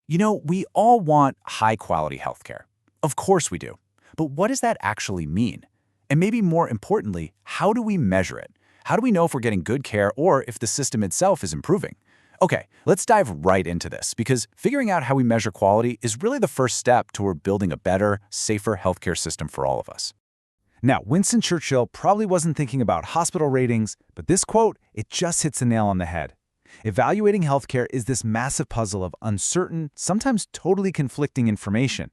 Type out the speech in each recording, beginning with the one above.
We all want high-quality healthcare. Of course we do. But what does that actually mean? And maybe more importantly, how do we measure it? How do we know if we're getting good care or if the system itself is improving? Okay, let's dive right into this because figuring out how we measure quality is really the first step toward building a better, safer healthcare system for all of us. Now, Winston Churchill probably wasn't thinking about hospital ratings, but this quote, it just hits the nail on the head. Evaluating healthcare is this massive puzzle of uncertain, sometimes totally conflicting information.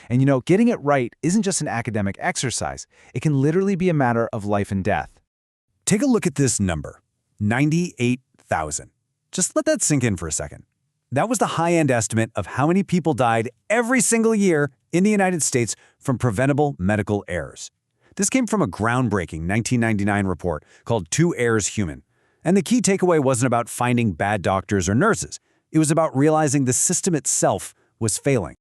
And getting it right isn't just an academic exercise. It can literally be a matter of life and death. Take a look at this number, 98,000. Just let that sink in for a second. That was the high-end estimate of how many people died every single year in the United States from preventable medical errors. This came from a groundbreaking 1999 report called Two Errors Human. And the key takeaway wasn't about finding bad doctors or nurses. It was about realizing the system itself was failing.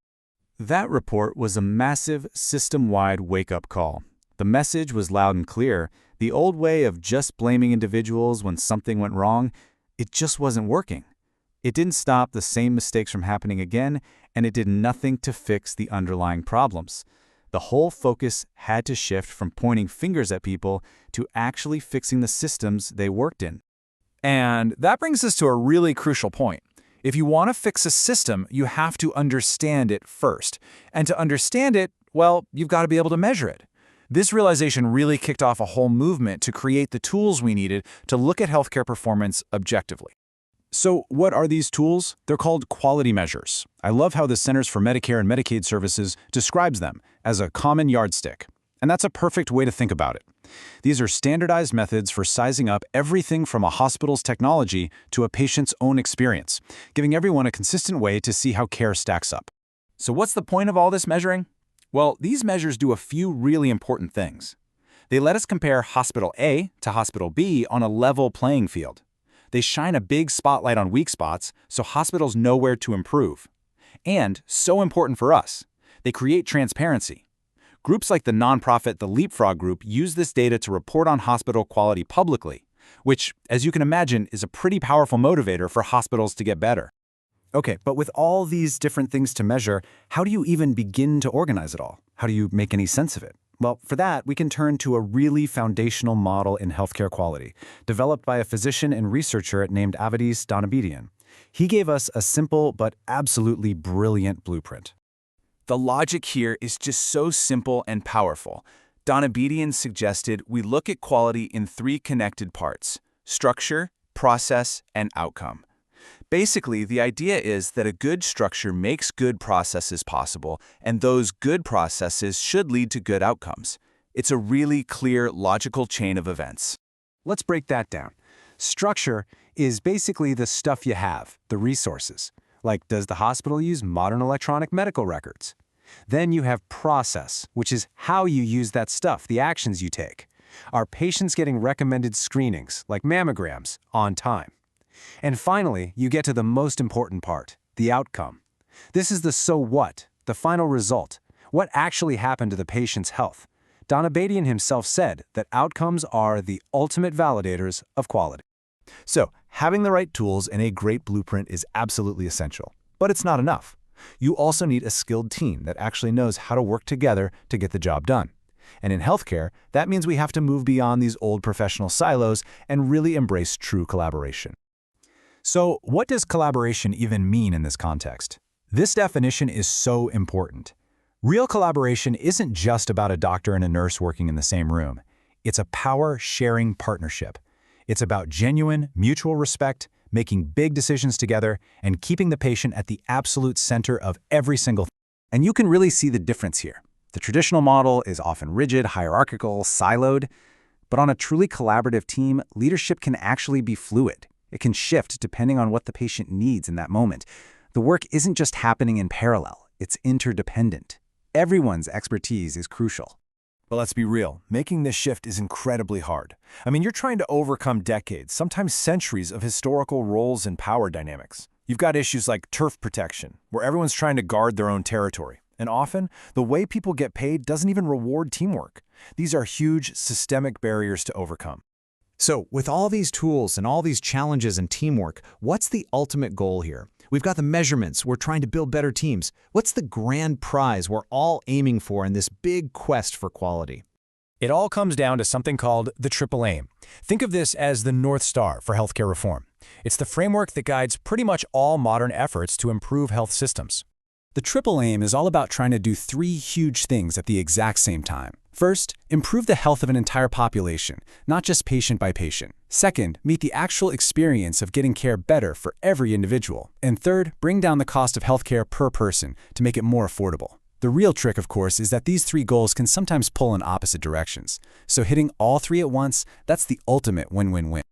That report was a massive, system-wide wake-up call. The message was loud and clear. The old way of just blaming individuals when something went wrong, it just wasn't working. It didn't stop the same mistakes from happening again, and it did nothing to fix the underlying problems. The whole focus had to shift from pointing fingers at people to actually fixing the systems they worked in. And that brings us to a really crucial point. If you want to fix a system, you have to understand it first. And to understand it, well, you've got to be able to measure it. This realization really kicked off a whole movement to create the tools we needed to look at healthcare performance objectively. So what are these tools? They're called quality measures. I love how the Centers for Medicare and Medicaid Services describes them as a common yardstick. And that's a perfect way to think about it. These are standardized methods for sizing up everything from a hospital's technology to a patient's own experience, giving everyone a consistent way to see how care stacks up. So what's the point of all this measuring? Well, these measures do a few really important things. They let us compare Hospital A to Hospital B on a level playing field. They shine a big spotlight on weak spots so hospitals know where to improve. And, so important for us, they create transparency. Groups like the nonprofit The Leapfrog Group use this data to report on hospital quality publicly, which, as you can imagine, is a pretty powerful motivator for hospitals to get better. Okay, but with all these different things to measure, how do you even begin to organize it all? How do you make any sense of it? Well, for that, we can turn to a really foundational model in healthcare quality, developed by a physician and researcher named Avedis Donabedian. He gave us a simple but absolutely brilliant blueprint. The logic here is just so simple and powerful. Donabedian suggested we look at quality in three connected parts: structure, process, and outcome. Basically, the idea is that a good structure makes good processes possible, and those good processes should lead to good outcomes. It's a really clear, logical chain of events. Let's break that down. Structure is basically the stuff you have, the resources. Like, does the hospital use modern electronic medical records? Then you have process, which is how you use that stuff, the actions you take. Are patients getting recommended screenings, like mammograms, on time? And finally, you get to the most important part, the outcome. This is the so what, the final result. What actually happened to the patient's health? Donabedian himself said that outcomes are the ultimate validators of quality. So, having the right tools and a great blueprint is absolutely essential. But it's not enough. You also need a skilled team that actually knows how to work together to get the job done. And in healthcare, that means we have to move beyond these old professional silos and really embrace true collaboration. So, what does collaboration even mean in this context? This definition is so important. Real collaboration isn't just about a doctor and a nurse working in the same room. It's a power-sharing partnership. It's about genuine, mutual respect, making big decisions together, and keeping the patient at the absolute center of every single thing. And you can really see the difference here. The traditional model is often rigid, hierarchical, siloed. But on a truly collaborative team, leadership can actually be fluid. It can shift depending on what the patient needs in that moment. The work isn't just happening in parallel. It's interdependent. Everyone's expertise is crucial. But let's be real, making this shift is incredibly hard. You're trying to overcome decades, sometimes centuries of historical roles and power dynamics. You've got issues like turf protection, where everyone's trying to guard their own territory. And often, the way people get paid doesn't even reward teamwork. These are huge, systemic barriers to overcome. So, with all these tools and all these challenges and teamwork, what's the ultimate goal here? We've got the measurements. We're trying to build better teams. What's the grand prize we're all aiming for in this big quest for quality? It all comes down to something called the triple aim. Think of this as the North Star for healthcare reform. It's the framework that guides pretty much all modern efforts to improve health systems. The triple aim is all about trying to do three huge things at the exact same time. First, improve the health of an entire population, not just patient by patient. Second, meet the actual experience of getting care better for every individual. And third, bring down the cost of healthcare per person to make it more affordable. The real trick, of course, is that these three goals can sometimes pull in opposite directions. So hitting all three at once, that's the ultimate win-win-win.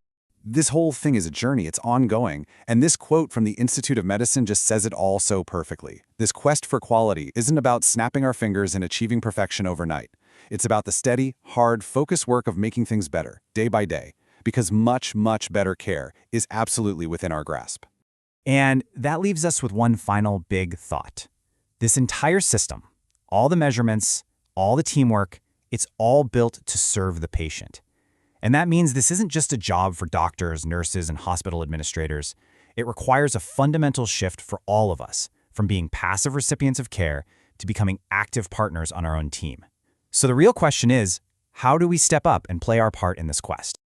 This whole thing is a journey, it's ongoing, and this quote from the Institute of Medicine just says it all so perfectly. This quest for quality isn't about snapping our fingers and achieving perfection overnight. It's about the steady, hard, focused work of making things better, day by day, because much, much better care is absolutely within our grasp. And that leaves us with one final big thought. This entire system, all the measurements, all the teamwork, it's all built to serve the patient. And that means this isn't just a job for doctors, nurses, and hospital administrators. It requires a fundamental shift for all of us, from being passive recipients of care to becoming active partners on our own team. So the real question is, how do we step up and play our part in this quest?